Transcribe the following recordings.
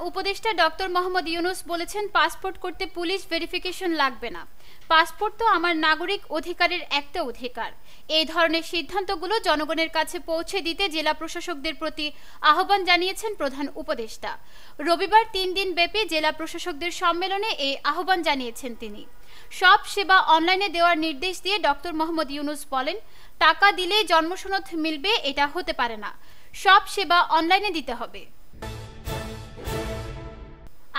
উপদেষ্টা ডক্টর মোহাম্মদ ইউনূস বলেছেন, পাসপোর্ট করতে পুলিশ ভেরিফিকেশন লাগবে না। পাসপোর্ট তো আমার নাগরিক অধিকারের একটা অধিকার। এই ধরনের সিদ্ধান্তগুলো জনগণের কাছে পৌঁছে দিতে জেলা প্রশাসকদের প্রতি আহ্বান জানিয়েছেন প্রধান উপদেষ্টা। রবিবার 3 দিন ব্যাপী জেলা প্রশাসকদের সম্মেলনে এই আহ্বান জানিয়েছেন তিনি। সব সেবা অনলাইনে দেওয়ার নির্দেশ দিয়ে ডক্টর মোহাম্মদ ইউনূস বলেন, টাকা দিলেই জন্মসনদ মিলবে এটা হতে পারে না। সব সেবা অনলাইনে দিতে হবে।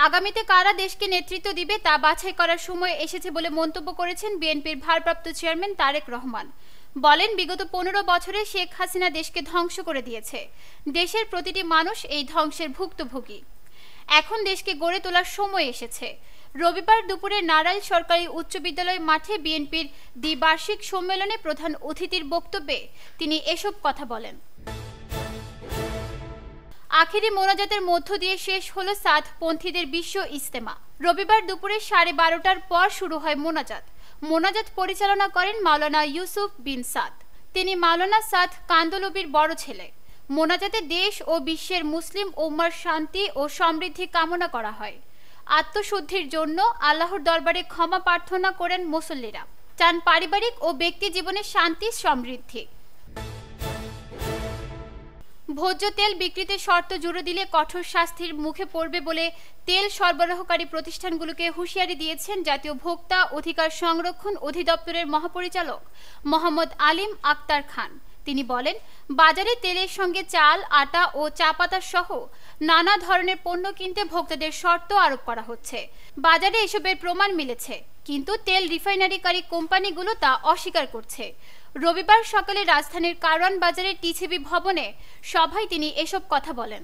আগামীতে কারা দেশকে নেতৃত্ব দিবে তা বাছাই করার সময় এসেছে বলে মন্তব্য করেছেন বিএনপির ভারপ্রাপ্ত চেয়ারম্যান তারেক রহমান। বলেন, বিগত 15 বছরে শেখ হাসিনা দেশকে ধ্বংস করে দিয়েছে। দেশের প্রতিটি মানুষ এই ধ্বংসের ভুক্তভোগী। এখন দেশকে গড়ে তোলার সময় এসেছে। রবিবার দুপুরে নারাইল সরকারি উচ্চ বিদ্যালয় মাঠে বিএনপির দ্বিবার্ষিক সম্মেলনে প্রধান অতিথির বক্তব্যে তিনি এসব কথা বলেন। আখেরি মোনাজাতের মধ্য দিয়ে শেষ হলো সাদপন্থীদের বিশ্ব ইজতেমা। রবিবার দুপুরে 12:30টার পর শুরু হয় মোনাজাত। মোনাজাত পরিচালনা করেন মাওলানা ইউসুফ বিন সাদ। তিনি মাওলানা সাদ কান্দলবির বড় ছেলে। মোনাজাতে দেশ ও বিশ্বের মুসলিম উম্মার শান্তি ও সমৃদ্ধি কামনা করা হয়। আত্মশুদ্ধির জন্য আল্লাহর দরবারে ক্ষমা প্রার্থনা করেন মুসল্লিরা। চান পারিবারিক ও ব্যক্তি জীবনে শান্তি সমৃদ্ধি। ভোজ্য তেল বিক্রিতে শর্ত জুড়ে দিলে কঠোর শাস্তির মুখে পড়বে বলে তেল সরবরাহকারী প্রতিষ্ঠানগুলোকে হুঁশিয়ারি দিয়েছেন জাতীয় ভোক্তা অধিকার সংরক্ষণ অধিদপ্তরের মহাপরিচালক মোহাম্মদ আলিম আক্তার খান। তিনি বলেন, বাজারে তেলের সঙ্গে চাল, আটা ও চা পাতা সহ নানা ধরনের পণ্য কিনতে ভোক্তাদের শর্ত আরোপ করা হচ্ছে। বাজারে এসবের প্রমাণ মিলেছে, কিন্তু তেল রিফাইনারিকারী কোম্পানিগুলো তা অস্বীকার করছে। রবিবার সকালে রাজধানীর কারওয়ান বাজারের টিসিবি ভবনে সভায় তিনি এসব কথা বলেন।